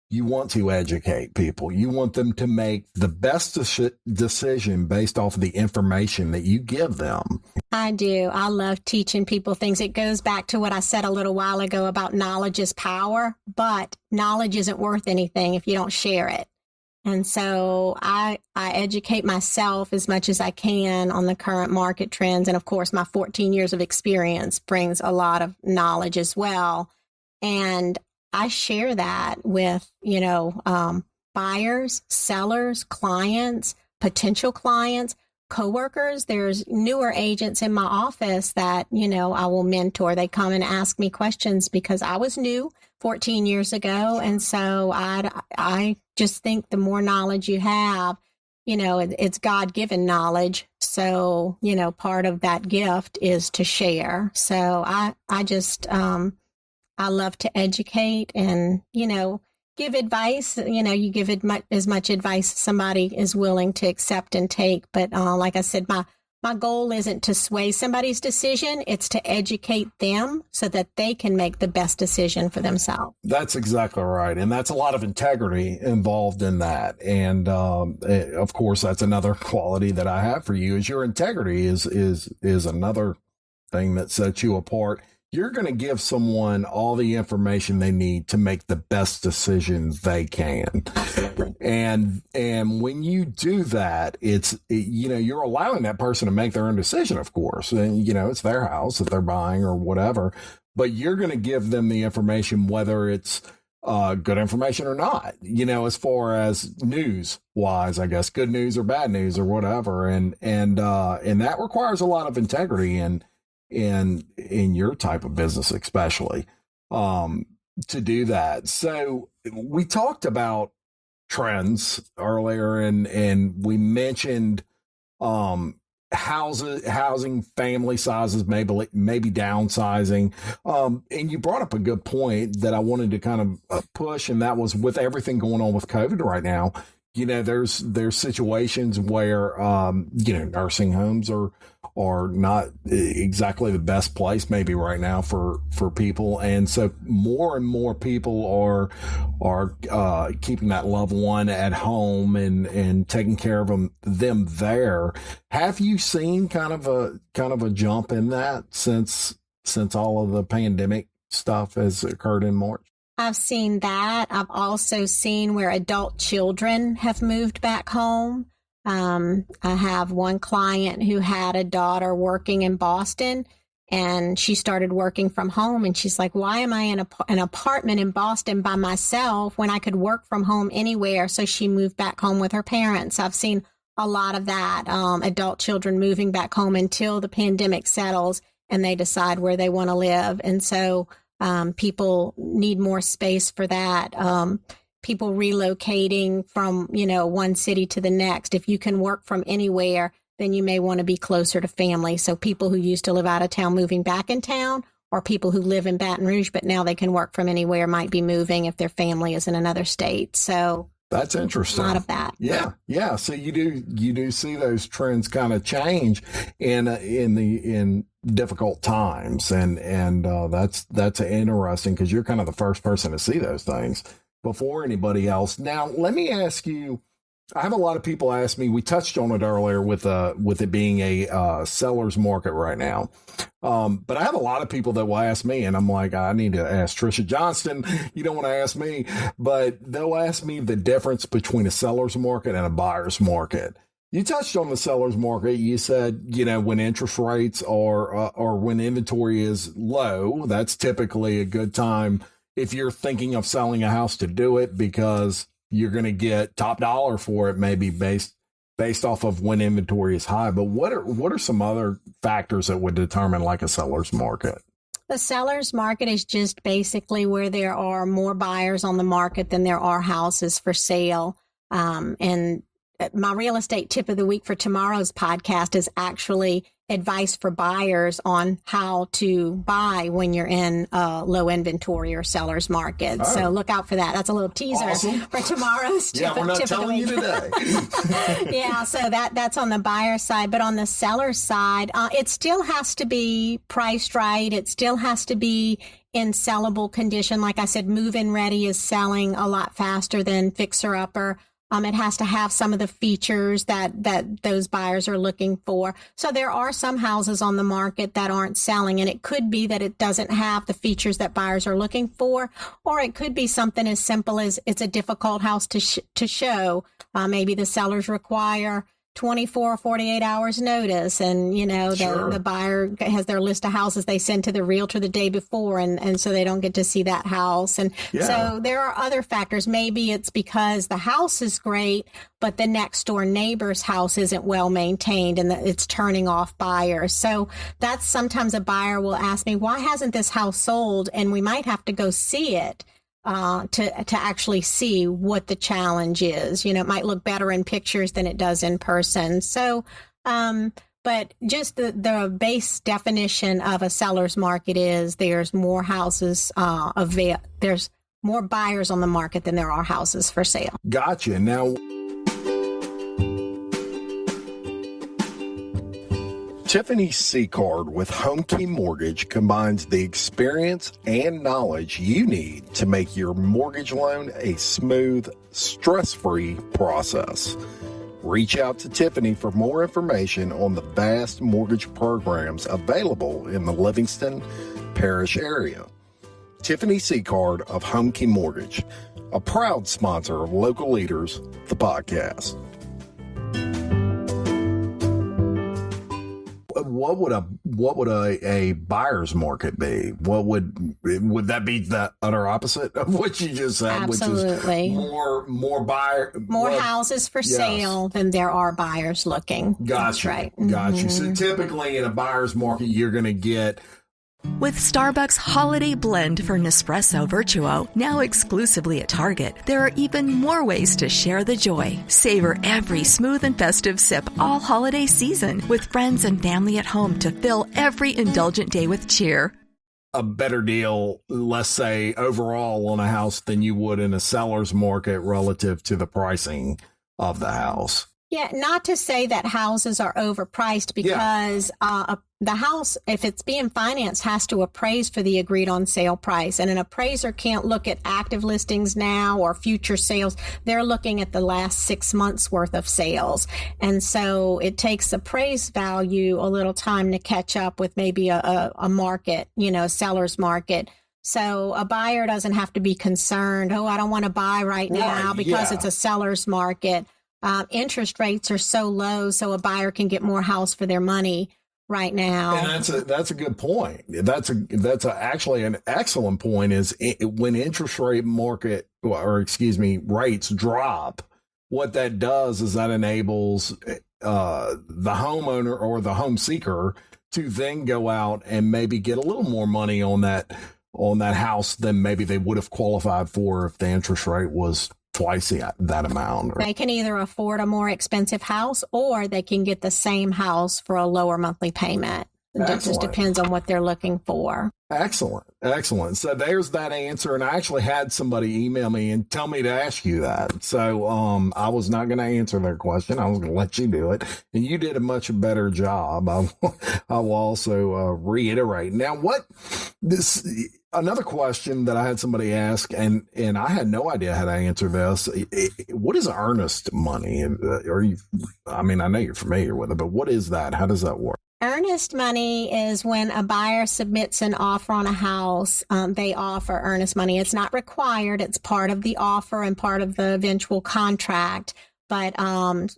you want to educate people. You want them to make the best decision based off of the information that you give them. I do. I love teaching people things. It goes back to what I said a little while ago about knowledge is power, but knowledge isn't worth anything if you don't share it. And so I educate myself as much as I can on the current market trends. And of course, my 14 years of experience brings a lot of knowledge as well. And I share that with, buyers, sellers, clients, potential clients, coworkers. There's newer agents in my office that, I will mentor. They come and ask me questions because I was new 14 years ago. And so I just think the more knowledge you have, it's God-given knowledge. So, part of that gift is to share. So I just, I love to educate and, give advice. You give as much advice as somebody is willing to accept and take. But like I said, my goal isn't to sway somebody's decision. It's to educate them so that they can make the best decision for themselves. That's exactly right. And that's a lot of integrity involved in that. And of course, that's another quality that I have for you is your integrity is another thing that sets you apart. You're going to give someone all the information they need to make the best decisions they can. And when you do that, you're allowing that person to make their own decision, of course. And, it's their house that they're buying or whatever, but you're going to give them the information, whether it's good information or not, as far as news wise, I guess, good news or bad news or whatever. And that requires a lot of integrity and in your type of business, especially, to do that. So we talked about trends earlier and we mentioned, housing, family sizes, maybe downsizing. And you brought up a good point that I wanted to kind of push, and that was with everything going on with COVID right now. There's situations where nursing homes are not exactly the best place maybe right now for people, and so more and more people are keeping that loved one at home and taking care of them there. Have you seen kind of a jump in that since all of the pandemic stuff has occurred in March? I've seen that. I've also seen where adult children have moved back home. I have one client who had a daughter working in Boston, and she started working from home, and she's like, why am I in an apartment in Boston by myself when I could work from home anywhere? So she moved back home with her parents. I've seen a lot of that, adult children moving back home until the pandemic settles and they decide where they want to live. And so people need more space for that. People relocating from, one city to the next. If you can work from anywhere, then you may want to be closer to family. So people who used to live out of town moving back in town, or people who live in Baton Rouge, but now they can work from anywhere, might be moving if their family is in another state. So that's interesting. A lot of that. Yeah. So you do see those trends kind of change in difficult times, and that's interesting because you're kind of the first person to see those things before anybody else. Now, let me ask you. I have a lot of people ask me. We touched on it earlier with it being a seller's market right now. But I have a lot of people that will ask me, and I'm like, I need to ask Tricia Johnston. You don't want to ask me, but they'll ask me the difference between a seller's market and a buyer's market. You touched on the seller's market. You said, when interest rates or when inventory is low, that's typically a good time if you're thinking of selling a house to do it, because you're going to get top dollar for it, maybe based off of when inventory is high. But what are some other factors that would determine like a seller's market? The seller's market is just basically where there are more buyers on the market than there are houses for sale. And my real estate tip of the week for tomorrow's podcast is actually advice for buyers on how to buy when you're in a low inventory or seller's market. Oh. So look out for that. That's a little teaser for tomorrow's tip, we're not tip telling you today. Yeah, so that's on the buyer side. But on the seller side, it still has to be priced right. It still has to be in sellable condition. Like I said, move-in ready is selling a lot faster than fixer-upper. It has to have some of the features that those buyers are looking for. So there are some houses on the market that aren't selling, and it could be that it doesn't have the features that buyers are looking for, or it could be something as simple as it's a difficult house to show. Maybe the sellers require 24 or 48 hours notice, and the buyer has their list of houses they send to the realtor the day before, and so they don't get to see that house. And so there are other factors. Maybe it's because the house is great, but the next door neighbor's house isn't well maintained and it's turning off buyers. So that's sometimes a buyer will ask me, why hasn't this house sold? And we might have to go see it to actually see what the challenge is. It might look better in pictures than it does in person. So, but just the base definition of a seller's market is there's more houses there's more buyers on the market than there are houses for sale. Gotcha. Now, Tiffany Seacard with HomeKey Mortgage combines the experience and knowledge you need to make your mortgage loan a smooth, stress-free process. Reach out to Tiffany for more information on the vast mortgage programs available in the Livingston Parish area. Tiffany Seacard of HomeKey Mortgage, a proud sponsor of Local Leaders, the podcast. What would a buyer's market be? What would that be? The utter opposite of what you just said, Absolutely. Which is more houses for sale than there are buyers looking. Gotcha. That's right. Gotcha. So typically in a buyer's market, you're going to get With Starbucks Holiday Blend for Nespresso Virtuo, now exclusively at Target, there are even more ways to share the joy. Savor every smooth and festive sip all holiday season with friends and family at home to fill every indulgent day with cheer. A better deal, let's say, overall on a house than you would in a seller's market relative to the pricing of the house. Yeah, not to say that houses are overpriced because the house, if it's being financed, has to appraise for the agreed on sale price. And an appraiser can't look at active listings now or future sales. They're looking at the last 6 months worth of sales. And so it takes appraised value a little time to catch up with maybe a market, seller's market. So a buyer doesn't have to be concerned, I don't want to buy right now because it's a seller's market. Interest rates are so low, so a buyer can get more house for their money right now. And that's a good point. That's actually an excellent point. Is when interest rate rates drop, what that does is that enables the homeowner or the home seeker to then go out and maybe get a little more money on that house than maybe they would have qualified for if the interest rate was twice that amount. They can either afford a more expensive house or they can get the same house for a lower monthly payment. It just depends on what they're looking for. Excellent. So there's that answer. And I actually had somebody email me and tell me to ask you that. So I was not going to answer their question. I was going to let you do it. And you did a much better job. I will also reiterate. Now, another question that I had somebody ask, and I had no idea how to answer this. What is earnest money? I know you're familiar with it, but what is that? How does that work? Earnest money is when a buyer submits an offer on a house. They offer earnest money. It's not required. It's part of the offer and part of the eventual contract. But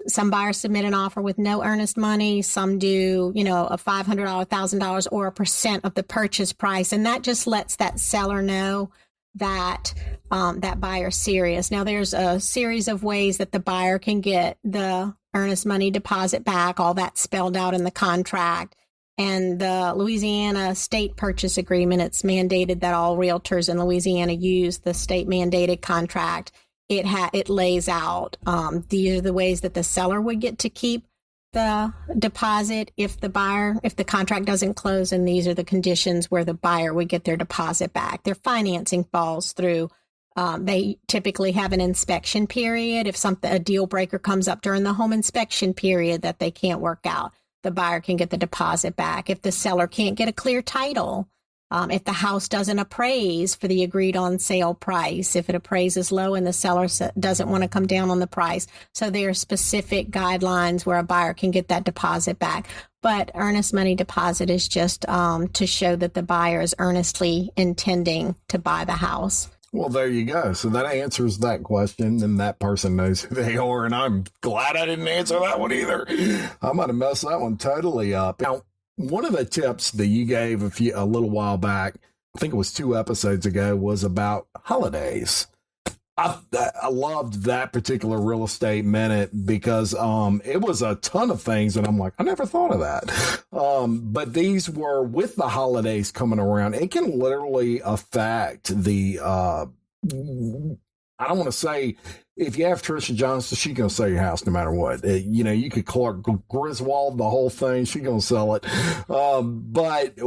some buyers submit an offer with no earnest money. Some do, a $500, $1,000 or 1% of the purchase price. And that just lets that seller know that that buyer's serious. Now, there's a series of ways that the buyer can get the earnest money deposit back, all that spelled out in the contract. And the Louisiana state purchase agreement, it's mandated that all realtors in Louisiana use the state mandated contract. It lays out these are the ways that the seller would get to keep the deposit if the contract doesn't close, and these are the conditions where the buyer would get their deposit back. Their financing falls through. They typically have an inspection period. If a deal breaker comes up during the home inspection period that they can't work out, the buyer can get the deposit back. If the seller can't get a clear title, if the house doesn't appraise for the agreed on sale price, if it appraises low and the seller doesn't want to come down on the price. So there are specific guidelines where a buyer can get that deposit back. But earnest money deposit is just to show that the buyer is earnestly intending to buy the house. Well, there you go. So that answers that question, and that person knows who they are. And I'm glad I didn't answer that one either. I might have messed that one totally up. Now, one of the tips that you gave a little while back, I think it was 2 episodes ago, was about holidays. I loved that particular real estate minute because it was a ton of things, and I'm like, I never thought of that. But these were with the holidays coming around. It can literally affect the. I don't want to say, if you have Tricia Johnson, she's going to sell your house no matter what. You could Clark Griswold the whole thing. She's going to sell it. But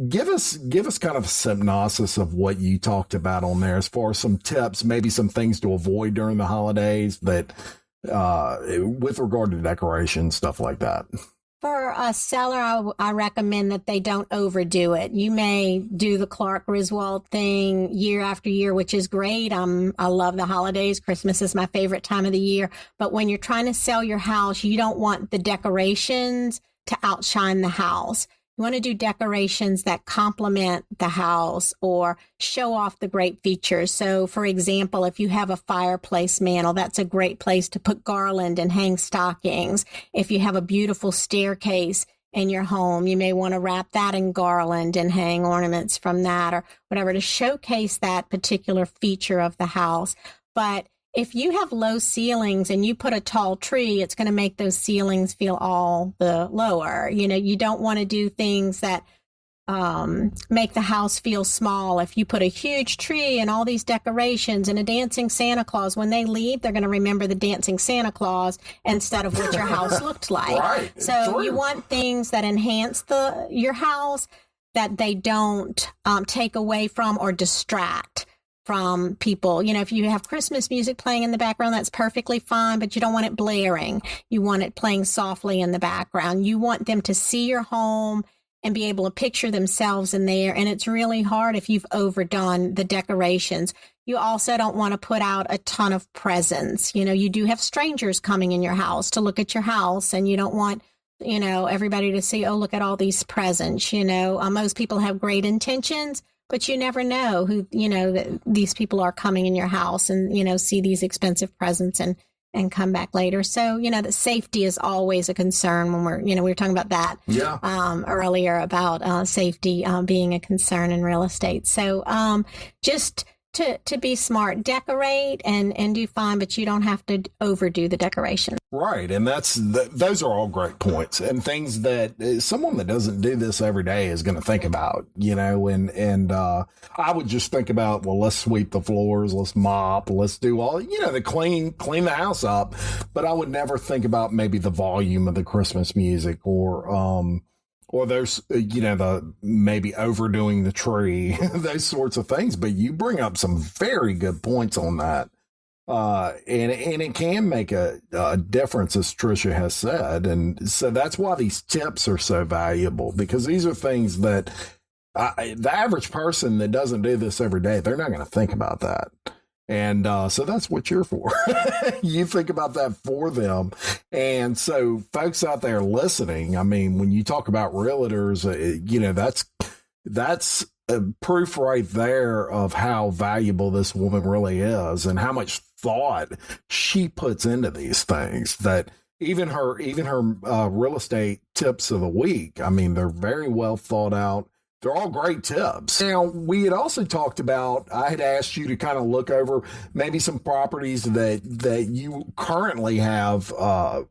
give us kind of a synopsis of what you talked about on there as far as some tips, maybe some things to avoid during the holidays that with regard to decoration, stuff like that. For a seller, I recommend that they don't overdo it. You may do the Clark Griswold thing year after year, which is great. I love the holidays. Christmas is my favorite time of the year. But when you're trying to sell your house, you don't want the decorations to outshine the house. You want to do decorations that complement the house or show off the great features. So, for example, if you have a fireplace mantle, that's a great place to put garland and hang stockings. If you have a beautiful staircase in your home, you may want to wrap that in garland and hang ornaments from that or whatever to showcase that particular feature of the house. But if you have low ceilings and you put a tall tree, it's going to make those ceilings feel all the lower. You don't want to do things that make the house feel small. If you put a huge tree and all these decorations and a dancing Santa Claus, when they leave, they're going to remember the dancing Santa Claus instead of what your house looked like. Right. So you want things that enhance your house, that they don't take away from or distract from people. You know, if you have Christmas music playing in the background, that's perfectly fine, but you don't want it blaring. You want it playing softly in the background. You want them to see your home and be able to picture themselves in there. And it's really hard if you've overdone the decorations. You also don't want to put out a ton of presents. You know, you do have strangers coming in your house to look at your house, and you don't want, you know, everybody to see, oh, look at all these presents. You know, most people have great intentions, but you never know who, you know, that these people are coming in your house and, you know, see these expensive presents and come back later. So, you know, the safety is always a concern when we were talking about that earlier about safety being a concern in real estate. So just to be smart, decorate and do fine, but you don't have to overdo the decoration. Right. And those are all great points and things that someone that doesn't do this every day is going to think about, you know, and I would just think about, well, let's sweep the floors, let's mop, let's do all, you know, clean the house up. But I would never think about maybe the volume of the Christmas music or there's, you know, the maybe overdoing the tree, those sorts of things. But you bring up some very good points on that. And it can make a difference, as Tricia has said. And so that's why these tips are so valuable, because these are things that the average person that doesn't do this every day, they're not going to think about that. And so that's what you're for. You think about that for them. And so folks out there listening, I mean, when you talk about realtors, you know, that's a proof right there of how valuable this woman really is and how much thought she puts into these things, that even her real estate tips of the week, I mean, they're very well thought out. They're all great tips. Now, we had also talked about, I had asked you to kind of look over maybe some properties that you currently have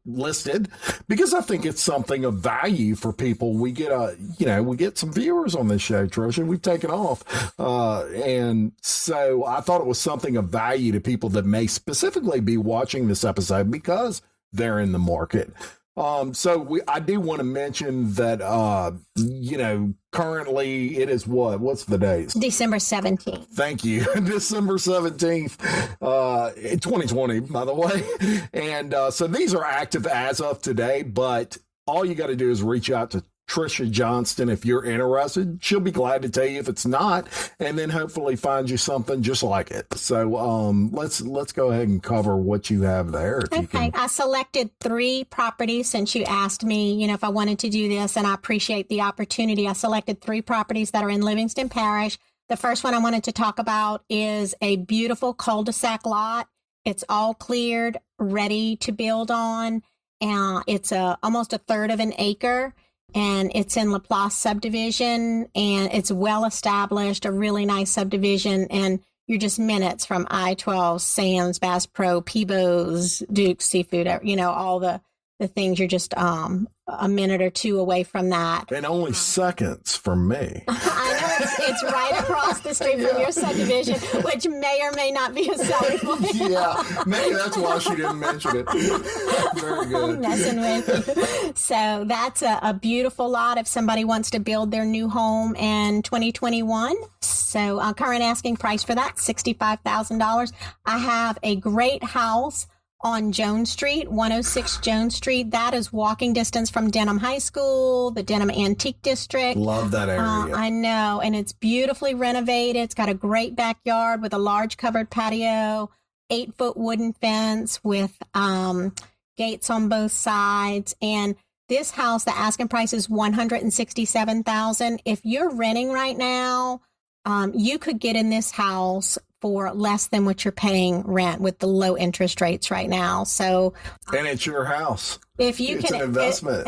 listed, because I think it's something of value for people. We get we get some viewers on this show, Tricia. We've taken off. And so I thought it was something of value to people that may specifically be watching this episode because they're in the market. So I do want to mention that, currently it is what's the date? December 17th. Thank you. December 17th, 2020, by the way. And so these are active as of today, but all you got to do is reach out to Tricia Johnston if you're interested. She'll be glad to tell you if it's not, and then hopefully find you something just like it. So let's go ahead and cover what you have there. Okay. I selected 3 properties since you asked me, if I wanted to do this, and I appreciate the opportunity. I selected 3 properties that are in Livingston Parish. The first one I wanted to talk about is a beautiful cul-de-sac lot. It's all cleared, ready to build on. It's almost a third of an acre. And it's in Laplace subdivision, and it's well established, a really nice subdivision. And you're just minutes from I-12, Sam's, Bass Pro, Peebo's, Duke's Seafood, all the things. You're just a minute or 2 away from that. And only seconds from me. I know it's right across the street from your subdivision, which may or may not be a selling point. Yeah, maybe that's why she didn't mention it. Very good. I'm messing with you. So that's a beautiful lot if somebody wants to build their new home in 2021. So current asking price for that, $65,000. I have a great house on Jones Street, 106 Jones Street. That is walking distance from Denham High School, the Denham Antique District. Love that area. I know. And it's beautifully renovated. It's got a great backyard with a large covered patio, 8-foot wooden fence with gates on both sides. And this house, the asking price is $167,000. If you're renting right now, you could get in this house for less than what you're paying rent with the low interest rates right now. So, and it's your house. If you it's can, an investment.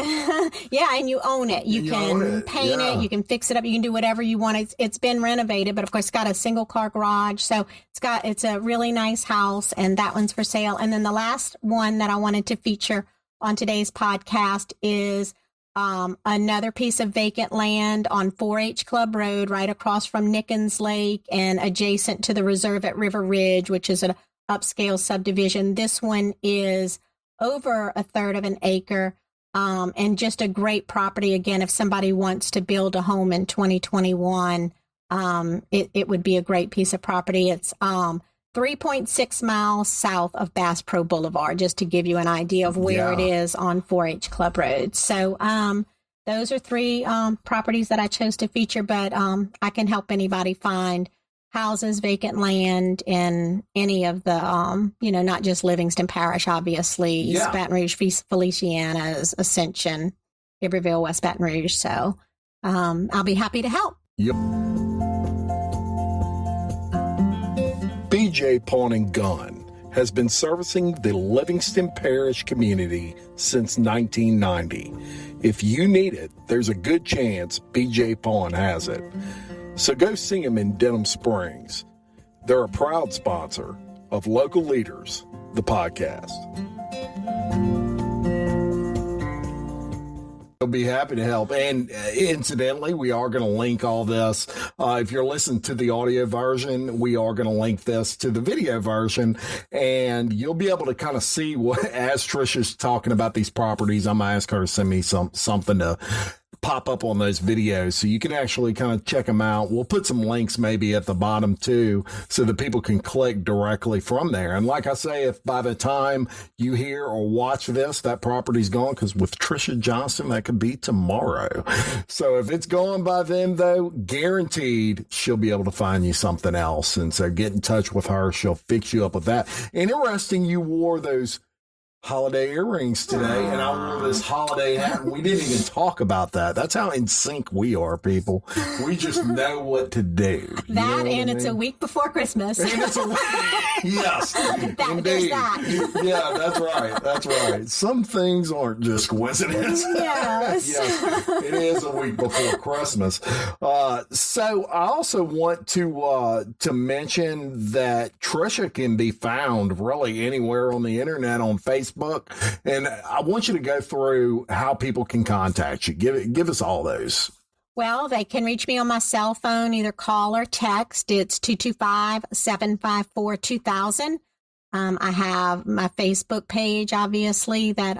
Yeah, and you own it. You can paint it. You can fix it up. You can do whatever you want. It's been renovated, but of course, it's got a single car garage. So it's a really nice house, and that one's for sale. And then the last one that I wanted to feature on today's podcast is Another piece of vacant land on 4-H Club Road, right across from Nickens Lake and adjacent to the reserve at River Ridge, which is an upscale subdivision. This one is over a third of an acre, and just a great property. Again, if somebody wants to build a home in 2021, it would be a great piece of property. It's 3.6 miles south of Bass Pro Boulevard, just to give you an idea of where it is on 4-H Club Road. So those are 3 properties that I chose to feature, but I can help anybody find houses, vacant land in any of the, not just Livingston Parish, obviously, East Baton Rouge, Feliciana's, Ascension, Iberville, West Baton Rouge. So I'll be happy to help. Yep. BJ Pawn and Gun has been servicing the Livingston Parish community since 1990. If you need it, there's a good chance BJ Pawn has it. So go see them in Denham Springs. They're a proud sponsor of Local Leaders, the podcast. I'll be happy to help. And incidentally, we are going to link all this. If you're listening to the audio version, we are going to link this to the video version. And you'll be able to kind of see what, as Tricia's talking about these properties, I'm going to ask her to send me something to pop up on those videos so you can actually kind of check them out. We'll put some links maybe at the bottom too, so that people can click directly from there. And like I say, if by the time you hear or watch this, that property's gone, because with Tricia Johnson, that could be tomorrow. So if it's gone by then, though, guaranteed she'll be able to find you something else. And so get in touch with her. She'll fix you up with that. Interesting, you wore those holiday earrings today, and I wore this holiday hat, and we didn't even talk about that. That's how in sync we are, people. We just know what to do. That, and it's a week before Christmas. And it's a week. Yes, indeed. That. Yeah, that's right. That's right. Some things aren't just coincidence. Yes. Yes, it is a week before Christmas. So I also want to mention that Tricia can be found really anywhere on the internet, on Facebook. And I want you to go through how people can contact you. Give us all those. Well, they can reach me on my cell phone, either call or text. It's 225-754-2000. I have my Facebook page, obviously, that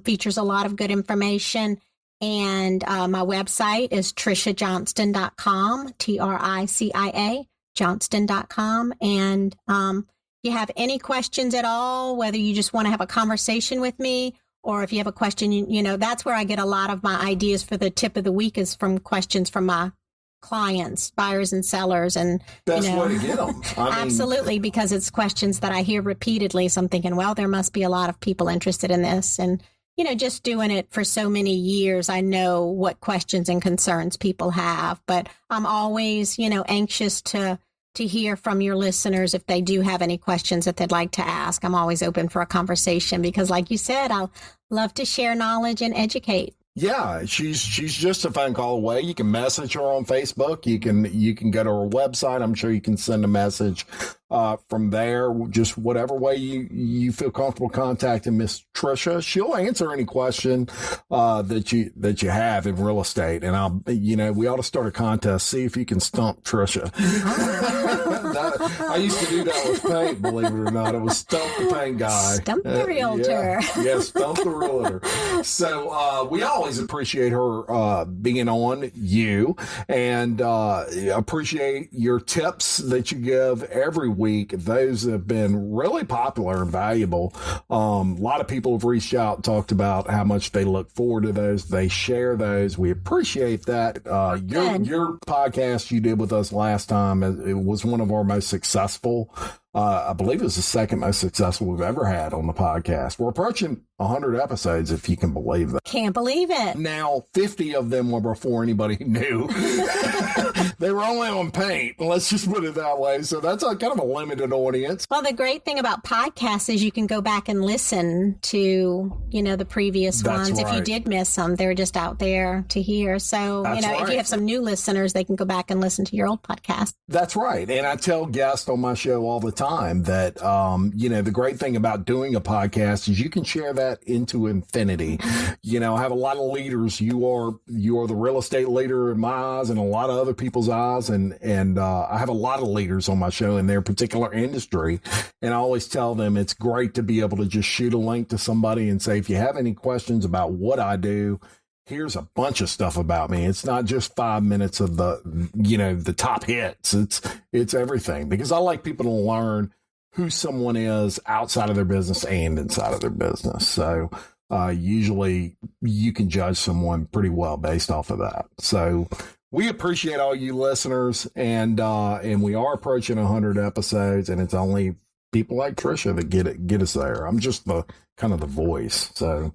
features a lot of good information. And my website is triciajohnston.com, Tricia, johnston.com. And you have any questions at all, whether you just want to have a conversation with me, or if you have a question, that's where I get a lot of my ideas for the tip of the week, is from questions from my clients, buyers and sellers. And best way to get them. Absolutely, because it's questions that I hear repeatedly. So I'm thinking, well, there must be a lot of people interested in this. And, just doing it for so many years, I know what questions and concerns people have. But I'm always, anxious to hear from your listeners if they do have any questions that they'd like to ask. I'm always open for a conversation because, like you said, I'll love to share knowledge and educate. Yeah, she's just a phone call away. You can message her on Facebook. You can go to her website. I'm sure you can send a message from there. Just whatever way you feel comfortable contacting Miss Tricia. She'll answer any question that you have in real estate. And we ought to start a contest. See if you can stump Tricia. I used to do that with paint, believe it or not. It was Stump the Paint Guy. Stump the Realtor. Yeah, Stump the Realtor. So we always appreciate her being on you, and appreciate your tips that you give every week. Those have been really popular and valuable. A lot of people have reached out and talked about how much they look forward to those. They share those. We appreciate that. Your podcast you did with us last time, it was one of our most successful. I believe it was the second most successful we've ever had on the podcast. We're approaching 100 episodes, if you can believe that. Can't believe it. Now, 50 of them were before anybody knew. They were only on paint. Let's just put it that way. So that's kind of a limited audience. Well, the great thing about podcasts is you can go back and listen to, the previous ones. Right. If you did miss them, they're just out there to hear. So, right. If you have some new listeners, they can go back and listen to your old podcast. That's right. And I tell guests on my show all the time that, the great thing about doing a podcast is you can share that into infinity. I have a lot of leaders. You are the real estate leader in my eyes and a lot of other people's eyes. And I have a lot of leaders on my show in their particular industry. And I always tell them it's great to be able to just shoot a link to somebody and say, if you have any questions about what I do, here's a bunch of stuff about me. It's not just 5 minutes of the top hits. It's everything, because I like people to learn who someone is outside of their business and inside of their business. So usually you can judge someone pretty well based off of that. So we appreciate all you listeners, and we are approaching 100 episodes, and it's only people like Tricia that get us there. I'm just the kind of the voice. So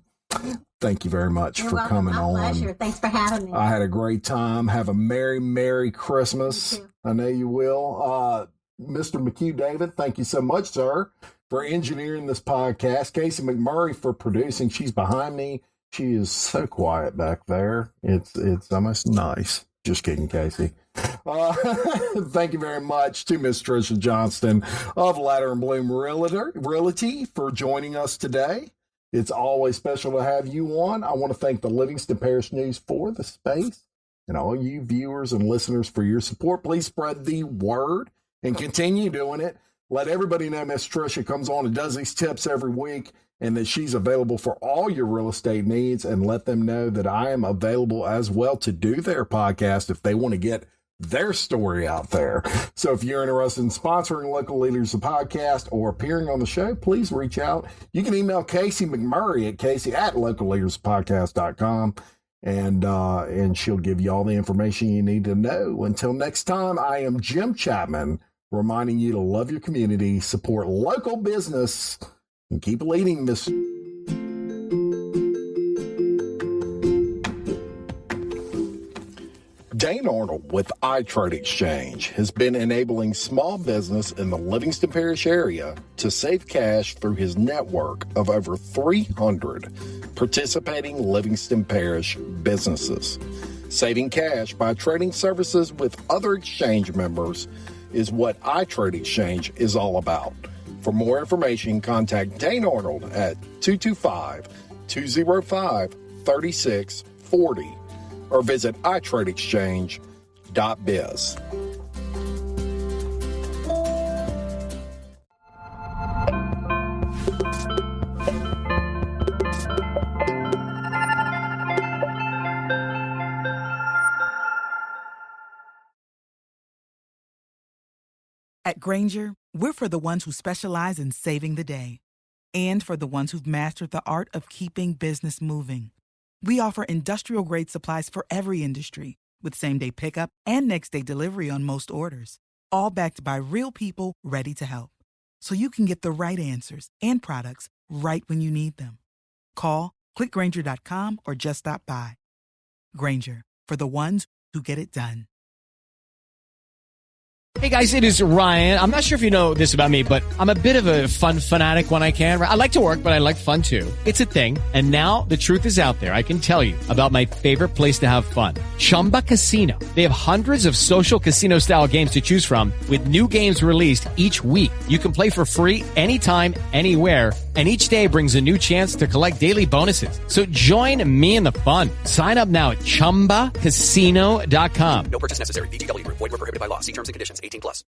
thank you very much for coming on. My pleasure. Thanks for having me. I had a great time. Have a Merry Christmas. I know you will. Mr. McHugh David, thank you so much, sir, for engineering this podcast. Casey McMurray for producing. She's behind me. She is so quiet back there. It's almost nice. Just kidding, Casey. Thank you very much to Miss Tricia Johnston of Ladder & Blum Realty for joining us today. It's always special to have you on. I want to thank the Livingston Parish News for the space, and all you viewers and listeners for your support. Please spread the word and continue doing it. Let everybody know Miss Tricia comes on and does these tips every week, and that she's available for all your real estate needs. And let them know that I am available as well to do their podcast if they want to get their story out there. So if you're interested in sponsoring Local Leaders of Podcast or appearing on the show, please reach out. You can email Casey McMurray at casey@localleaderspodcast.com, and she'll give you all the information you need to know. Until next time, I am Jim Chapman, reminding you to love your community, support local business, and keep leading this. Dane Arnold with iTrade Exchange has been enabling small business in the Livingston Parish area to save cash through his network of over 300 participating Livingston Parish businesses. Saving cash by trading services with other exchange members is what iTrade Exchange is all about. For more information, contact Dane Arnold at 225-205-3640 or visit iTradeExchange.biz. At Grainger, we're for the ones who specialize in saving the day, and for the ones who've mastered the art of keeping business moving. We offer industrial-grade supplies for every industry, with same-day pickup and next-day delivery on most orders, all backed by real people ready to help. So you can get the right answers and products right when you need them. Call, click Grainger.com, or just stop by. Grainger, for the ones who get it done. Hey guys, it is Ryan. I'm not sure if you know this about me, but I'm a bit of a fun fanatic when I can. I like to work, but I like fun too. It's a thing. And now the truth is out there. I can tell you about my favorite place to have fun. Chumba Casino. They have hundreds of social casino style games to choose from with new games released each week. You can play for free anytime, anywhere. And each day brings a new chance to collect daily bonuses. So join me in the fun. Sign up now at ChumbaCasino.com. No purchase necessary. VGW Group. Void where prohibited by law. See terms and conditions. 18+.